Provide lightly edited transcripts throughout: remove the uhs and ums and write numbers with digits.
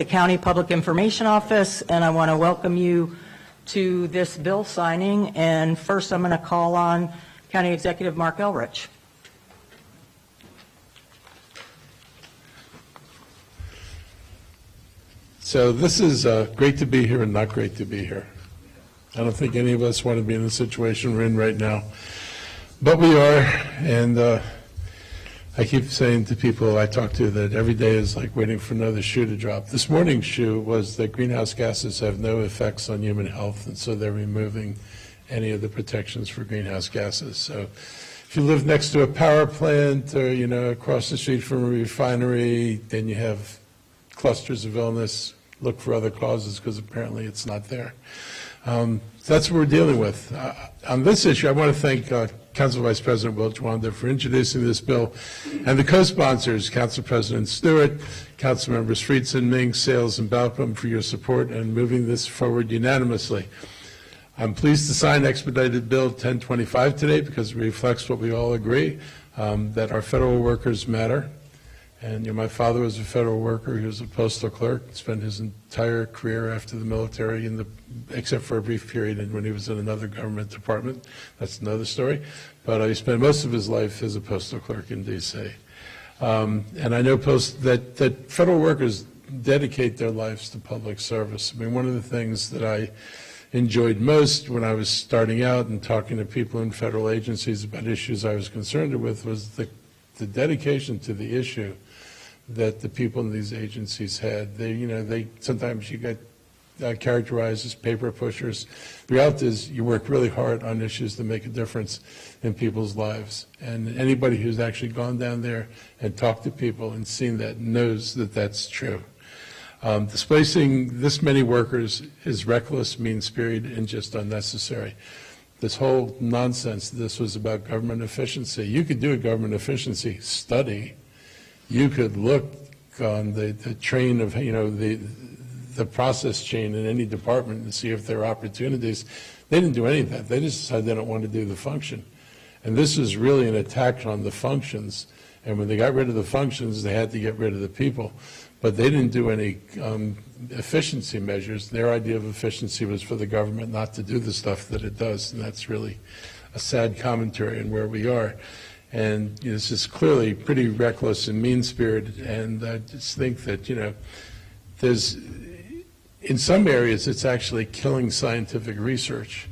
the County Public Information Office, and I want to welcome you to this bill signing. And first, I'm going to call on County Executive Mark Elrich. So this is great to be here and not great to be here. I don't think any of us want to be in the situation we're in right now, but we are. And I keep saying to people I talk to that every day is like waiting for another shoe to drop. This morning's shoe was that greenhouse gases have no effects on human health, and so they're removing any of the protections for greenhouse gases. So if you live next to a power plant or, across the street from a refinery, then you have clusters of illness. Look for other causes because apparently it's not there. That's what we're dealing with. On this issue, I want to thank Council Vice President Will Chwanda for introducing this bill, and the co-sponsors, Council President Stewart, Council Members Friedson, Ming, Sales, and Balcom for your support and moving this forward unanimously. I'm pleased to sign expedited Bill 1025 today because it reflects what we all agree, that our federal workers matter. And my father was a federal worker. He was a postal clerk. Spent his entire career after the military, except for a brief period when he was in another government department. That's another story. But he spent most of his life as a postal clerk in D.C. And I know that federal workers dedicate their lives to public service. I mean, one of the things that I enjoyed most when I was starting out and talking to people in federal agencies about issues I was concerned with was the dedication to the issue that the people in these agencies had. They sometimes you get characterized as paper pushers. The reality is you work really hard on issues that make a difference in people's lives. And anybody who's actually gone down there and talked to people and seen that knows that that's true. Displacing this many workers is reckless, mean-spirited, and just unnecessary. This whole nonsense, this was about government efficiency. You could do a government efficiency study. You could look on the train of, the process chain in any department and see if there are opportunities. They didn't do any of that. They just decided they don't want to do the function. And this is really an attack on the functions. And when they got rid of the functions, they had to get rid of the people. But they didn't do any efficiency measures. Their idea of efficiency was for the government not to do the stuff that it does, and that's really a sad commentary on where we are. And this is clearly pretty reckless and mean-spirited, and I just think that, there's, in some areas, it's actually killing scientific research,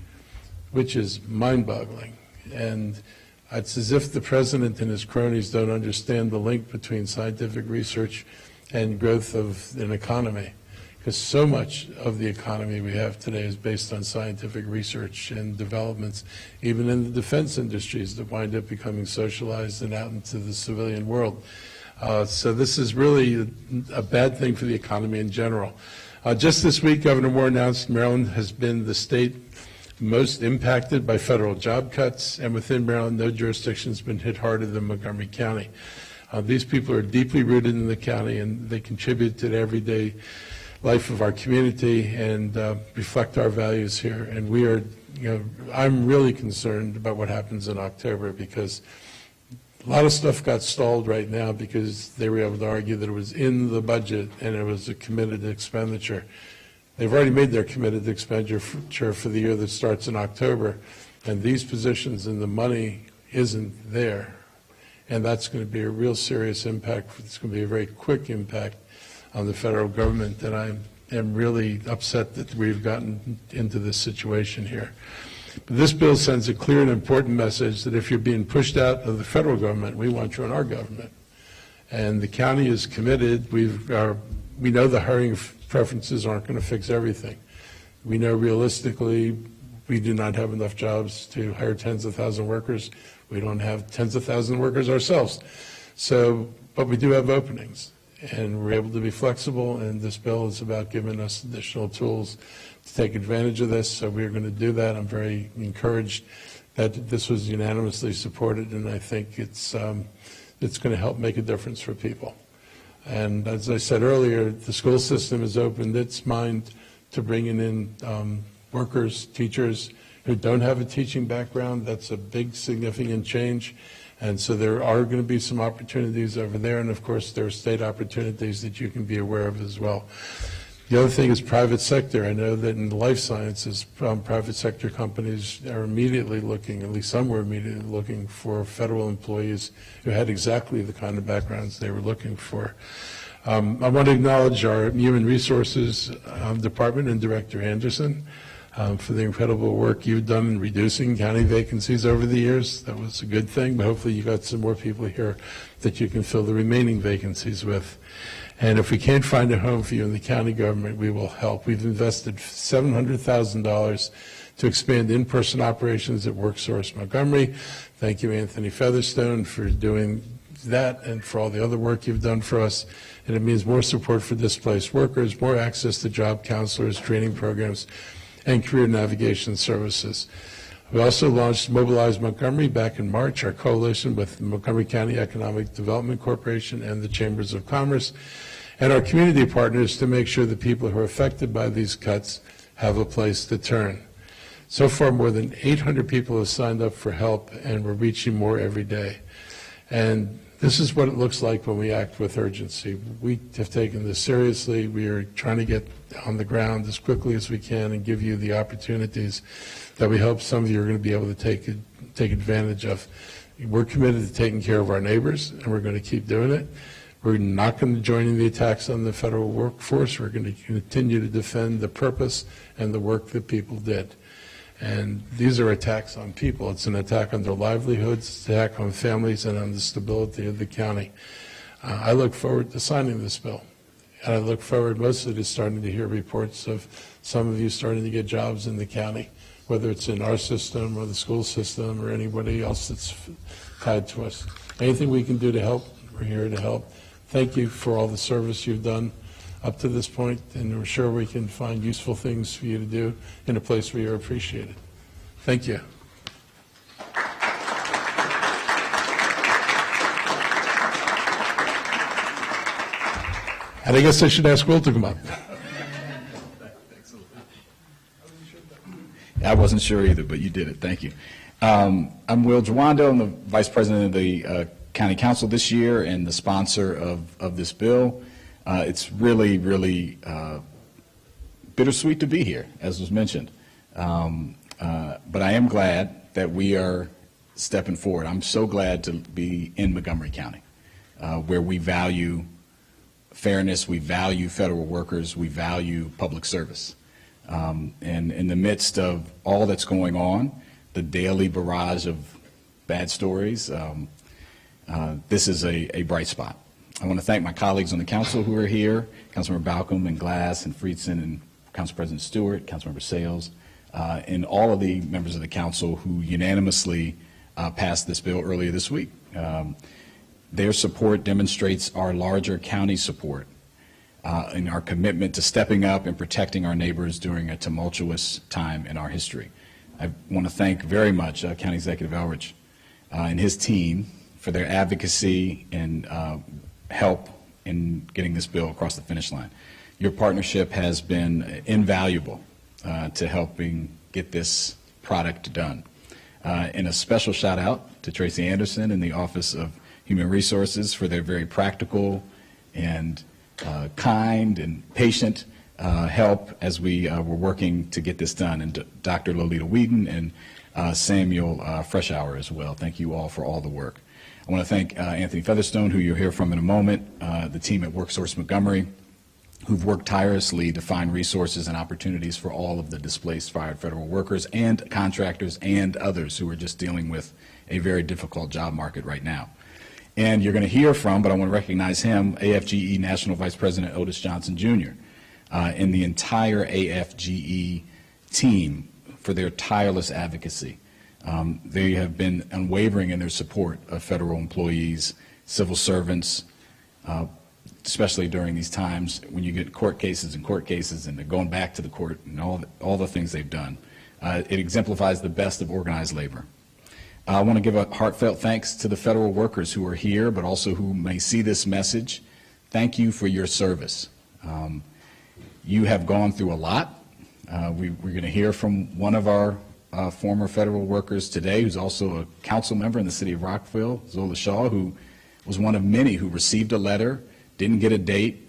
which is mind-boggling. And it's as if the president and his cronies don't understand the link between scientific research and growth of an economy, because so much of the economy we have today is based on scientific research and developments, even in the defense industries that wind up becoming socialized and out into the civilian world. So this is really a bad thing for the economy in general. Just this week, Governor Moore announced Maryland has been the state most impacted by federal job cuts, and within Maryland, no jurisdiction has been hit harder than Montgomery County. These people are deeply rooted in the county, and they contribute to the everyday life of our community and reflect our values here. And we are, I'm really concerned about what happens in October, because a lot of stuff got stalled right now because they were able to argue that it was in the budget and it was a committed expenditure. They've already made their committed expenditure for the year that starts in October, and these positions and the money isn't there. And that's going to be a real serious impact. It's going to be a very quick impact on the federal government, and I am really upset that we've gotten into this situation here. But this bill sends a clear and important message that if you're being pushed out of the federal government, we want you in our government. And the county is committed. We know the hiring preferences aren't going to fix everything. We know realistically we do not have enough jobs to hire tens of thousands of workers. We don't have tens of thousands of workers ourselves. But we do have openings, and we're able to be flexible, and this bill is about giving us additional tools to take advantage of this, so we're going to do that. I'm very encouraged that this was unanimously supported, and I think it's going to help make a difference for people. And as I said earlier, the school system has opened its mind to bringing in workers, teachers who don't have a teaching background. That's a big, significant change. And so there are going to be some opportunities over there, and of course, there are state opportunities that you can be aware of as well. The other thing is private sector. I know that in life sciences, private sector companies are immediately looking, at least some were immediately looking for federal employees who had exactly the kind of backgrounds they were looking for. I want to acknowledge our Human Resources Department and Director Anderson for the incredible work you've done in reducing county vacancies over the years. That was a good thing, but hopefully you got some more people here that you can fill the remaining vacancies with. And if we can't find a home for you in the county government, we will help. We've invested $700,000 to expand in-person operations at WorkSource Montgomery. Thank you, Anthony Featherstone, for doing that and for all the other work you've done for us. And it means more support for displaced workers, more access to job counselors, training programs, and career navigation services. We also launched Mobilize Montgomery back in March, our coalition with the Montgomery County Economic Development Corporation and the Chambers of Commerce, and our community partners to make sure that people who are affected by these cuts have a place to turn. So far, more than 800 people have signed up for help, and we're reaching more every day. And this is what it looks like when we act with urgency. We have taken this seriously. We are trying to get on the ground as quickly as we can and give you the opportunities that we hope some of you are going to be able to take advantage of. We're committed to taking care of our neighbors, and we're going to keep doing it. We're not going to join in the attacks on the federal workforce. We're going to continue to defend the purpose and the work that people did. And these are attacks on people. It's an attack on their livelihoods, it's an attack on families, and on the stability of the county. I look forward to signing this bill. And I look forward mostly to starting to hear reports of some of you starting to get jobs in the county, whether it's in our system or the school system or anybody else that's tied to us. Anything we can do to help, we're here to help. Thank you for all the service you've done up to this point, and we're sure we can find useful things for you to do in a place where you're appreciated. Thank you. And I guess I should ask Will to come up. I wasn't sure either, but you did it. Thank you. I'm Will Jawando. I'm the Vice President of the County Council this year and the sponsor of this bill. It's really, really bittersweet to be here, as was mentioned. But I am glad that we are stepping forward. I'm so glad to be in Montgomery County, where we value fairness, we value federal workers, we value public service. And in the midst of all that's going on, the daily barrage of bad stories, this is a bright spot. I want to thank my colleagues on the council who are here, Councilmember Balcom and Glass and Friedson and Council President Stewart, Councilmember Sales, and all of the members of the council who unanimously passed this bill earlier this week. Their support demonstrates our larger county support and our commitment to stepping up and protecting our neighbors during a tumultuous time in our history. I want to thank very much County Executive Elrich and his team for their advocacy and help in getting this bill across the finish line. Your partnership has been invaluable to helping get this product done. And a special shout out to Tracy Anderson and the Office of Human Resources for their very practical and kind and patient help as we were working to get this done, and Dr. Lolita Whedon and Samuel Freshour as well. Thank you all for all the work. I want to thank Anthony Featherstone, who you'll hear from in a moment, the team at WorkSource Montgomery, who've worked tirelessly to find resources and opportunities for all of the displaced fired federal workers and contractors and others who are just dealing with a very difficult job market right now. And you're going to hear from, but I want to recognize him, AFGE National Vice President Otis Johnson Jr. And the entire AFGE team for their tireless advocacy. They have been unwavering in their support of federal employees, civil servants, especially during these times when you get court cases and they're going back to the court and all the things they've done. It exemplifies the best of organized labor. I want to give a heartfelt thanks to the federal workers who are here, but also who may see this message. Thank you for your service. You have gone through a lot. We're going to hear from one of our former federal workers today, who's also a council member in the city of Rockville, Zola Shaw, who was one of many who received a letter, didn't get a date,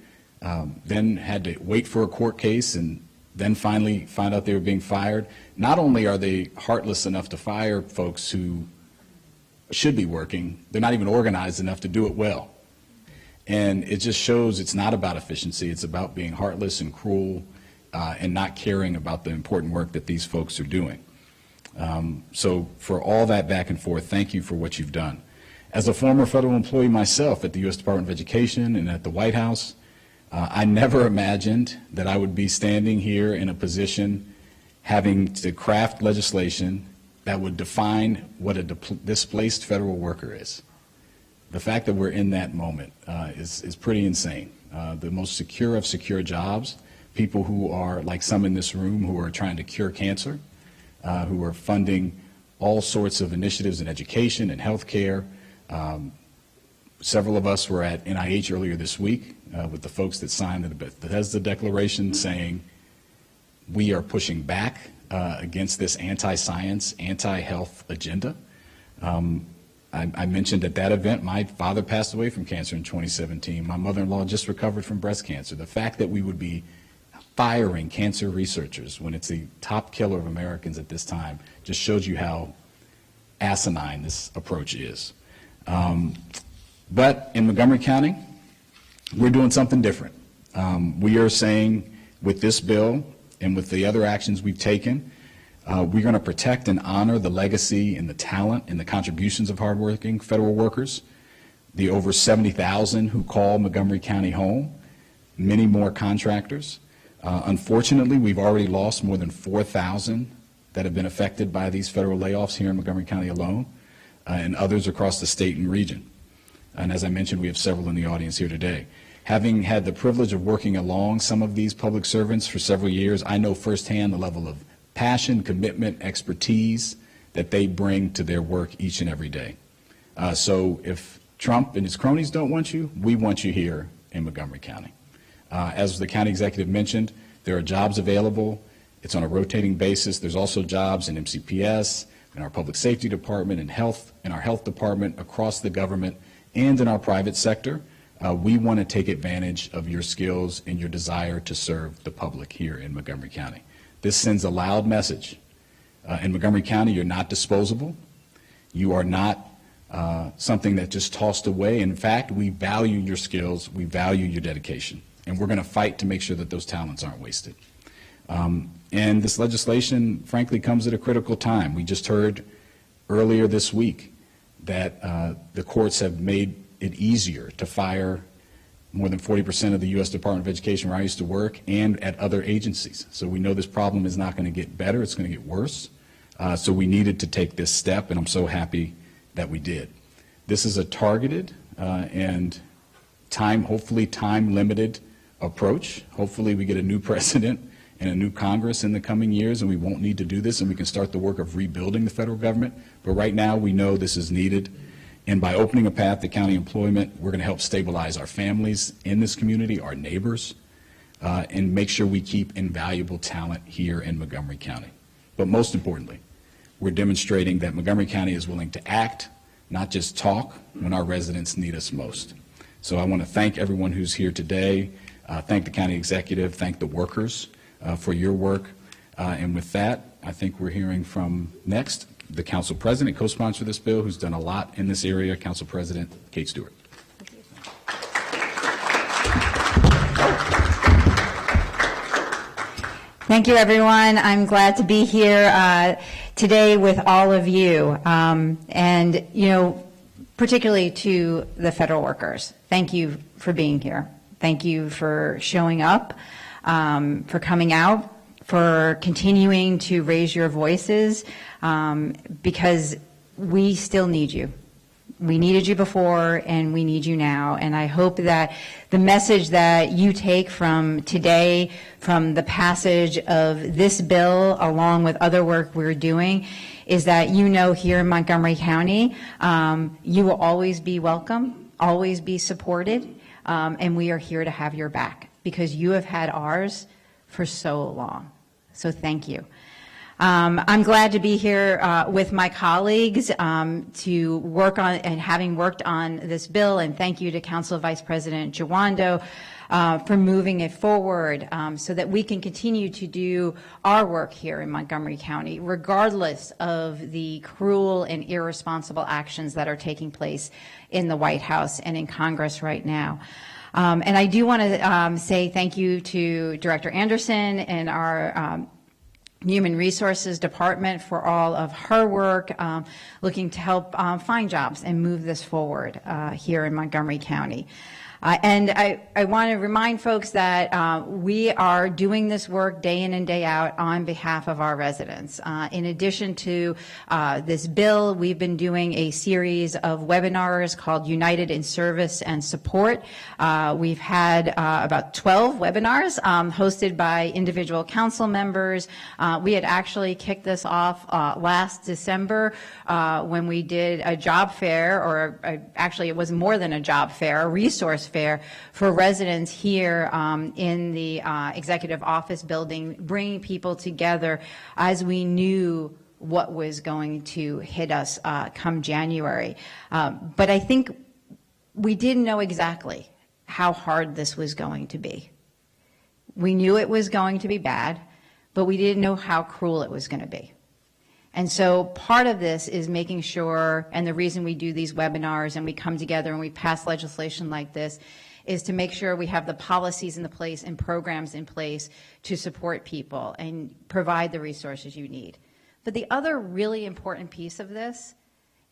then had to wait for a court case, and then finally find out they were being fired. Not only are they heartless enough to fire folks who should be working, they're not even organized enough to do it well. And it just shows it's not about efficiency, it's about being heartless and cruel and not caring about the important work that these folks are doing. So for all that back and forth, thank you for what you've done. As a former federal employee myself at the U.S. Department of Education and at the White House, I never imagined that I would be standing here in a position having to craft legislation that would define what a displaced federal worker is. The fact that we're in that moment is pretty insane. The most secure of secure jobs, people who are, like some in this room, who are trying to cure cancer, who are funding all sorts of initiatives in education and healthcare. Several of us were at NIH earlier this week with the folks that signed the Bethesda Declaration saying we are pushing back against this anti-science, anti-health agenda. I mentioned at that event, my father passed away from cancer in 2017. My mother-in-law just recovered from breast cancer. The fact that we would be firing cancer researchers when it's the top killer of Americans at this time just shows you how asinine this approach is. But in Montgomery County, we're doing something different. We are saying with this bill and with the other actions we've taken, we're going to protect and honor the legacy and the talent and the contributions of hardworking federal workers, the over 70,000 who call Montgomery County home, many more contractors. Unfortunately, we've already lost more than 4,000 that have been affected by these federal layoffs here in Montgomery County alone, and others across the state and region. And as I mentioned, we have several in the audience here today. Having had the privilege of working along some of these public servants for several years, I know firsthand the level of passion, commitment, expertise that they bring to their work each and every day. So if Trump and his cronies don't want you, we want you here in Montgomery County. As the county executive mentioned, there are jobs available. It's on a rotating basis. There's also jobs in MCPS, in our public safety department, in our health department, across the government, and in our private sector. We want to take advantage of your skills and your desire to serve the public here in Montgomery County. This sends a loud message. In Montgomery County, you're not disposable. You are not something that just tossed away. In fact, we value your skills. We value your dedication. And we're going to fight to make sure that those talents aren't wasted. And this legislation, frankly, comes at a critical time. We just heard earlier this week that the courts have made it easier to fire more than 40% of the U.S. Department of Education where I used to work and at other agencies. So we know this problem is not going to get better, it's going to get worse. So we needed to take this step, and I'm so happy that we did. This is a targeted and hopefully time-limited approach. Hopefully we get a new president and a new Congress in the coming years, and we won't need to do this, and we can start the work of rebuilding the federal government. But right now, we know this is needed. And by opening a path to county employment, we're going to help stabilize our families in this community, our neighbors, and make sure we keep invaluable talent here in Montgomery County. But most importantly, we're demonstrating that Montgomery County is willing to act, not just talk, when our residents need us most. So I want to thank everyone who's here today, thank the county executive, thank the workers for your work. And with that, I think we're hearing from next the council president, co-sponsor of this bill, who's done a lot in this area, Council President Kate Stewart. Thank you, everyone. I'm glad to be here today with all of you. And, particularly to the federal workers, thank you for being here. Thank you for showing up, for coming out, for continuing to raise your voices, because we still need you. We needed you before, and we need you now. And I hope that the message that you take from today, from the passage of this bill, along with other work we're doing, is that here in Montgomery County, you will always be welcome, always be supported, and we are here to have your back, because you have had ours for so long. So thank you. I'm glad to be here with my colleagues to work on, and having worked on this bill, and thank you to Council Vice President Jawando for moving it forward so that we can continue to do our work here in Montgomery County, regardless of the cruel and irresponsible actions that are taking place in the White House and in Congress right now. And I do want to say thank you to Director Anderson and our Human Resources Department for all of her work looking to help find jobs and move this forward here in Montgomery County. And I want to remind folks that we are doing this work day in and day out on behalf of our residents. In addition to this bill, we've been doing a series of webinars called United in Service and Support. We've had about 12 webinars hosted by individual council members. We had actually kicked this off last December when we did a job fair, or actually it was more than a job fair, a resource fair for residents here in the executive office building, bringing people together as we knew what was going to hit us come January. But I think we didn't know exactly how hard this was going to be. We knew it was going to be bad, but we didn't know how cruel it was going to be. And so part of this is making sure, and the reason we do these webinars and we come together and we pass legislation like this, is to make sure we have the policies in place and programs in place to support people and provide the resources you need. But the other really important piece of this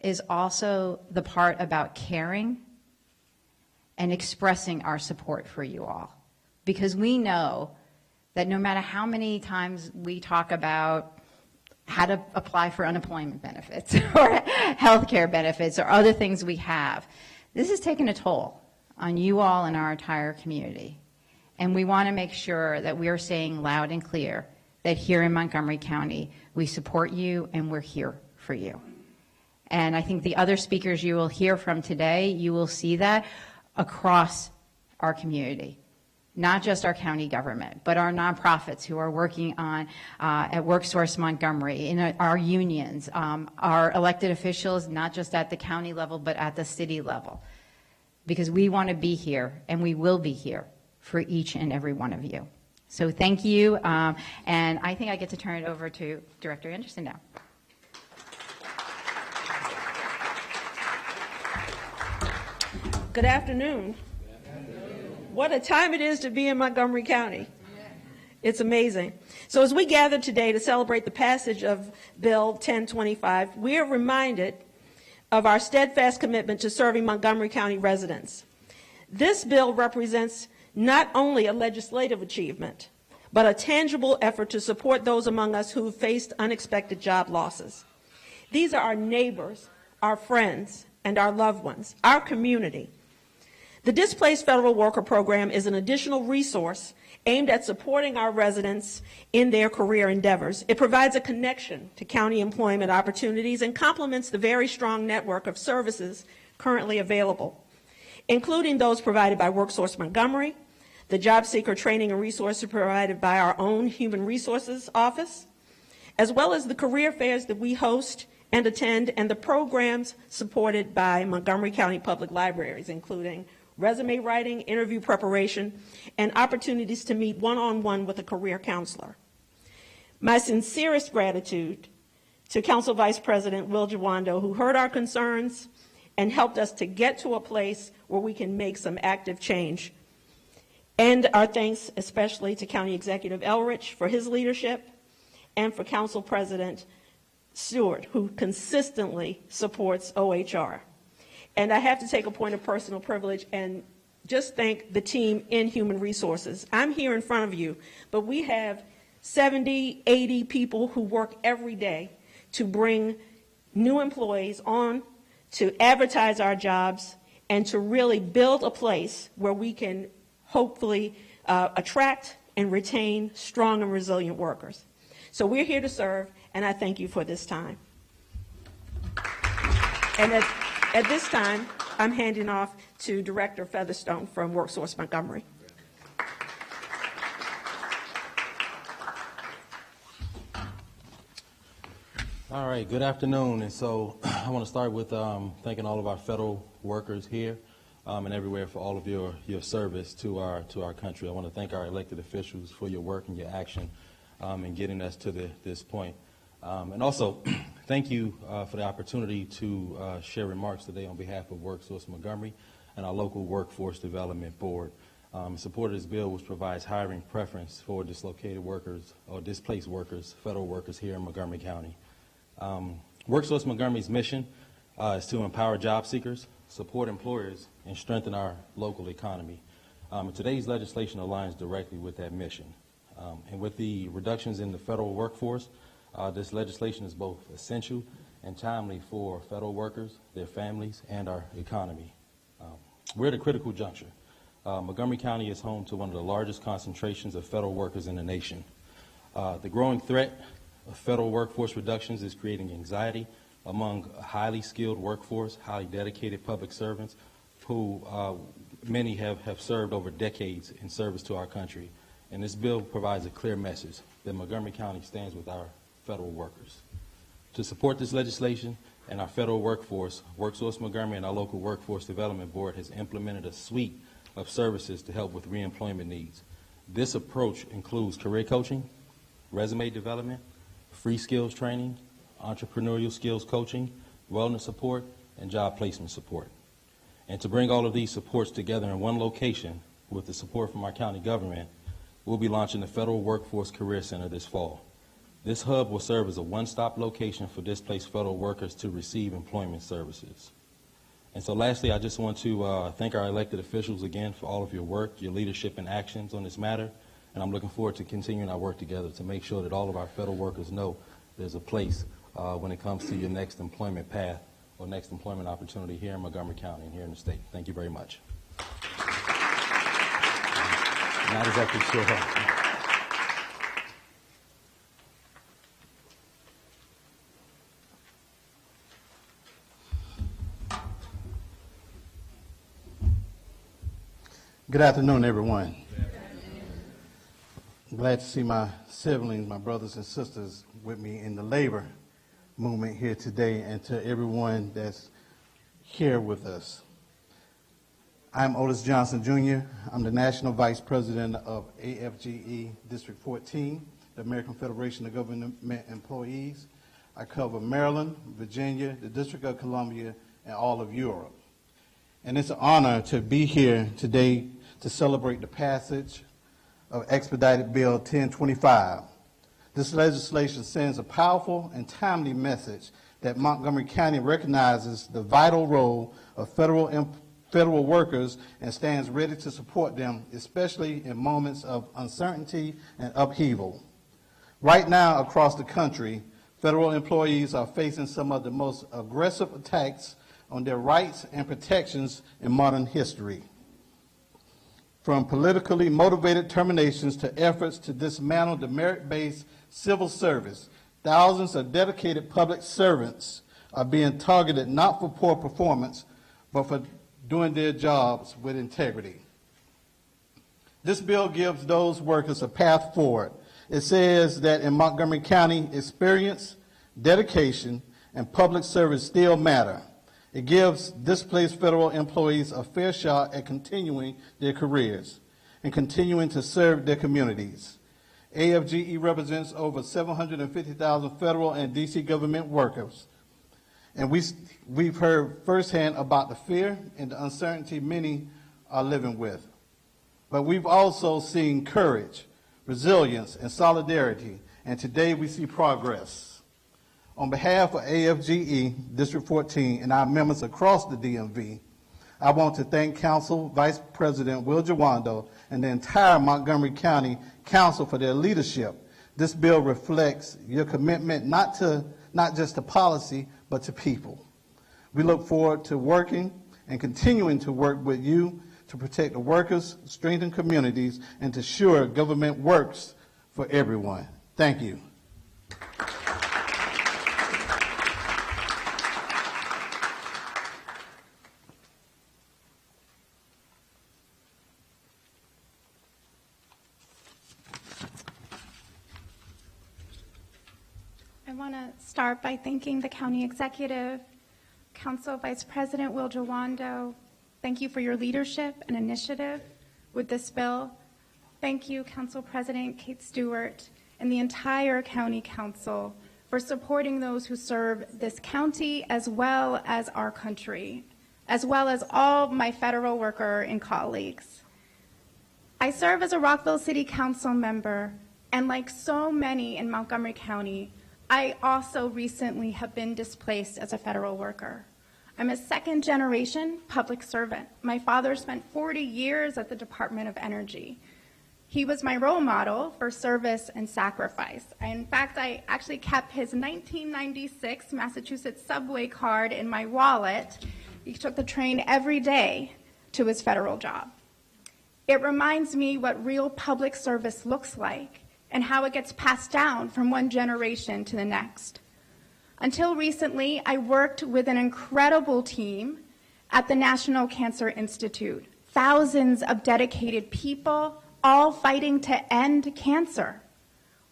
is also the part about caring and expressing our support for you all. Because we know that no matter how many times we talk about how to apply for unemployment benefits or health care benefits or other things we have, this has taken a toll on you all and our entire community. And we want to make sure that we are saying loud and clear that here in Montgomery County, we support you and we're here for you. And I think the other speakers you will hear from today, you will see that across our community. Not just our county government, but our nonprofits who are working on at WorkSource Montgomery, in our unions, our elected officials, not just at the county level, but at the city level. Because we want to be here, and we will be here for each and every one of you. So thank you, and I think I get to turn it over to Director Anderson now. Good afternoon. What a time it is to be in Montgomery County. It's amazing. So as we gather today to celebrate the passage of Bill 1025, we are reminded of our steadfast commitment to serving Montgomery County residents. This bill represents not only a legislative achievement, but a tangible effort to support those among us who have faced unexpected job losses. These are our neighbors, our friends, and our loved ones, our community. The Displaced Federal Worker Program is an additional resource aimed at supporting our residents in their career endeavors. It provides a connection to county employment opportunities and complements the very strong network of services currently available, including those provided by WorkSource Montgomery, the job seeker training and resources provided by our own Human Resources Office, as well as the career fairs that we host and attend, and the programs supported by Montgomery County Public Libraries, including resume writing, interview preparation, and opportunities to meet one-on-one with a career counselor. My sincerest gratitude to Council Vice President Will Jawando, who heard our concerns and helped us to get to a place where we can make some active change. And our thanks especially to County Executive Elrich for his leadership, and for Council President Stewart, who consistently supports OHR. And I have to take a point of personal privilege and just thank the team in Human Resources. I'm here in front of you, but we have 70, 80 people who work every day to bring new employees on, to advertise our jobs, and to really build a place where we can hopefully attract and retain strong and resilient workers. So we're here to serve, and I thank you for this time. And at this time, I'm handing off to Director Featherstone from WorkSource Montgomery. All right, good afternoon. And so I want to start with thanking all of our federal workers here and everywhere for all of your service to our country. I want to thank our elected officials for your work and your action in getting us to this point. And also, thank you for the opportunity to share remarks today on behalf of WorkSource Montgomery and our local Workforce Development Board. In support of this bill, which provides hiring preference for dislocated workers or displaced workers, federal workers here in Montgomery County. WorkSource Montgomery's mission is to empower job seekers, support employers, and strengthen our local economy. And today's legislation aligns directly with that mission. And with the reductions in the federal workforce, this legislation is both essential and timely for federal workers, their families, and our economy. We're at a critical juncture. Montgomery County is home to one of the largest concentrations of federal workers in the nation. The growing threat of federal workforce reductions is creating anxiety among a highly skilled workforce, highly dedicated public servants who many have served over decades in service to our country. And this bill provides a clear message that Montgomery County stands with our federal workers. To support this legislation and our federal workforce, WorkSource Montgomery and our local Workforce Development Board has implemented a suite of services to help with reemployment needs. This approach includes career coaching, resume development, free skills training, entrepreneurial skills coaching, wellness support, and job placement support. And to bring all of these supports together in one location with the support from our county government, we'll be launching the Federal Workforce Career Center this fall. This hub will serve as a one-stop location for displaced federal workers to receive employment services. And so lastly, I just want to thank our elected officials again for all of your work, your leadership and actions on this matter. And I'm looking forward to continuing our work together to make sure that all of our federal workers know there's a place when it comes to your next employment path or next employment opportunity here in Montgomery County and here in the state. Thank you very much. Not exactly sure how. Good afternoon, everyone. Glad to see my siblings, my brothers and sisters with me in the labor movement here today, and to everyone that's here with us. I'm Otis Johnson, Jr. I'm the National Vice President of AFGE District 14, the American Federation of Government Employees. I cover Maryland, Virginia, the District of Columbia, and all of Europe. And it's an honor to be here today to celebrate the passage of Expedited Bill 1025. This legislation sends a powerful and timely message that Montgomery County recognizes the vital role of federal workers and stands ready to support them, especially in moments of uncertainty and upheaval. Right now, across the country, federal employees are facing some of the most aggressive attacks on their rights and protections in modern history. From politically motivated terminations to efforts to dismantle the merit-based civil service, thousands of dedicated public servants are being targeted not for poor performance, but for doing their jobs with integrity. This bill gives those workers a path forward. It says that in Montgomery County, experience, dedication, and public service still matter. It gives displaced federal employees a fair shot at continuing their careers and continuing to serve their communities. AFGE represents over 750,000 federal and D.C. government workers, and we've heard firsthand about the fear and the uncertainty many are living with. But we've also seen courage, resilience, and solidarity, and today we see progress. On behalf of AFGE District 14 and our members across the DMV, I want to thank Council Vice President Will Jawando and the entire Montgomery County Council for their leadership. This bill reflects your commitment not just to policy, but to people. We look forward to working and continuing to work with you to protect the workers, strengthen communities, and to ensure government works for everyone. Thank you. want to start by thanking the County Executive, Council Vice President Will Jawando. Thank you for your leadership and initiative with this bill. Thank you, Council President Kate Stewart, and the entire County Council for supporting those who serve this county as well as our country, as well as all my federal worker and colleagues. I serve as a Rockville City Council member, and like so many in Montgomery County, I also recently have been displaced as a federal worker. I'm a second-generation public servant. My father spent 40 years at the Department of Energy. He was my role model for service and sacrifice. In fact, I actually kept his 1996 Massachusetts subway card in my wallet. He took the train every day to his federal job. It reminds me what real public service looks like and how it gets passed down from one generation to the next. Until recently, I worked with an incredible team at the National Cancer Institute. Thousands of dedicated people, all fighting to end cancer.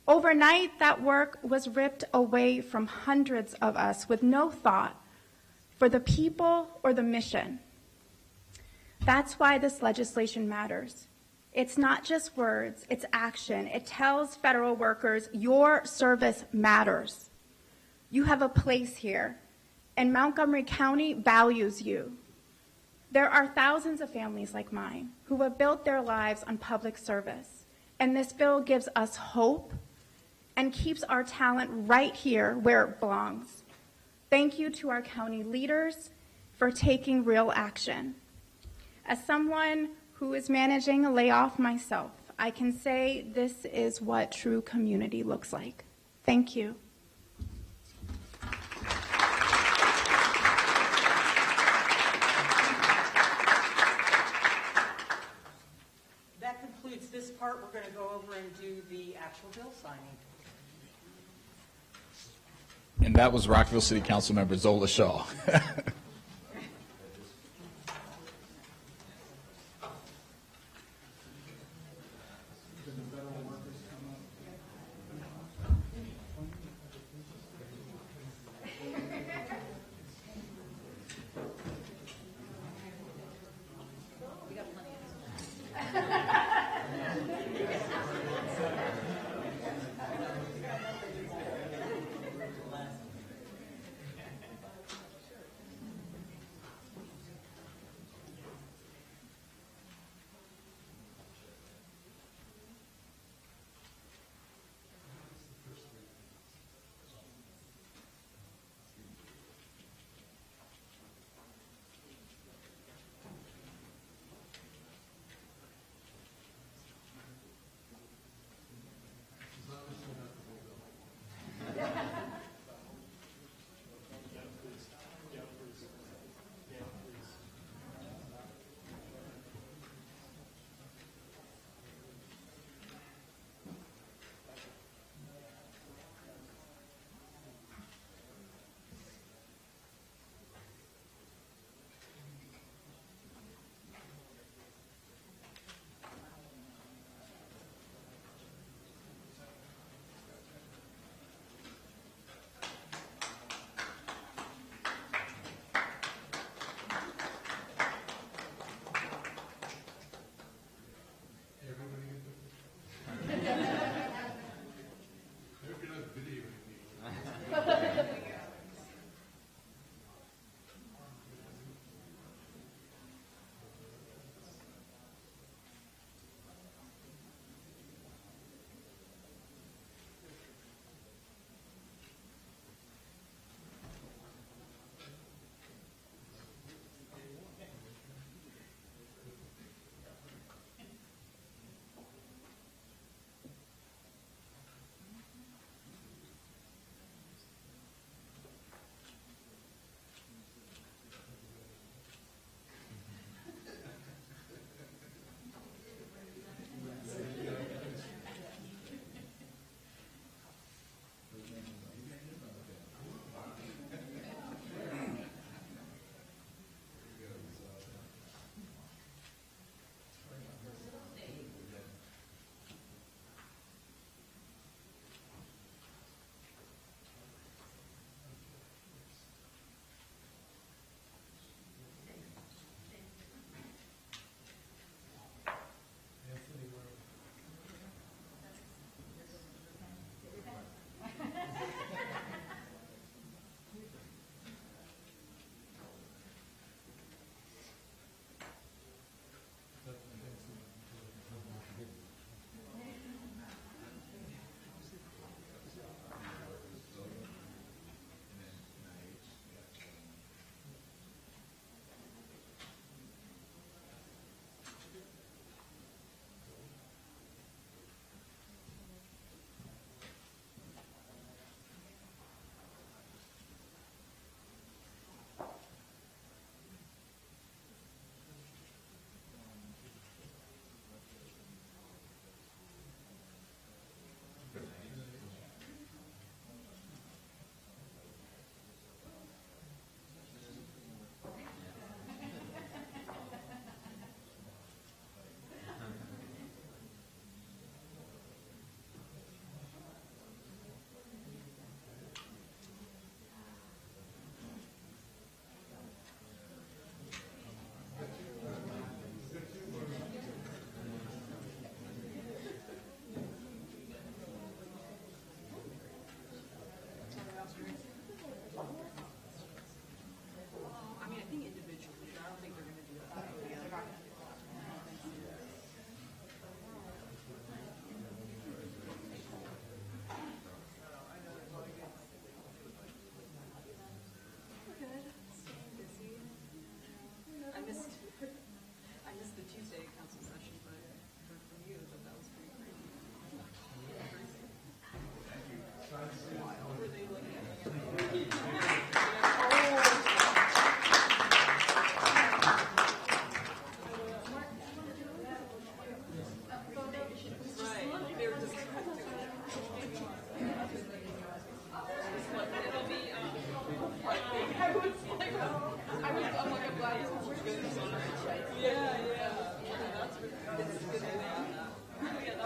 Overnight, that work was ripped away from hundreds of us with no thought for the people or the mission. That's why this legislation matters. It's not just words, it's action. It tells federal workers, your service matters. You have a place here, and Montgomery County values you. There are thousands of families like mine who have built their lives on public service, and this bill gives us hope and keeps our talent right here where it belongs. Thank you to our county leaders for taking real action. As someone who is managing a layoff myself, I can say this is what true community looks like. Thank you. That concludes this part. We're going to go over and do the actual bill signing. And that was Rockville City Council Member Zola Shaw.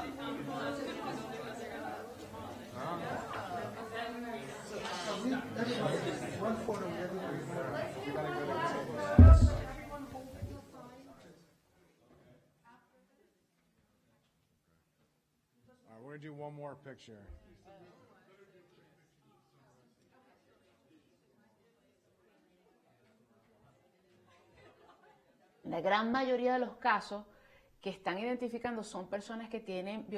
All right, we're going to do one more picture. La gran mayoría de los casos que están identificando son personas que tienen violaciones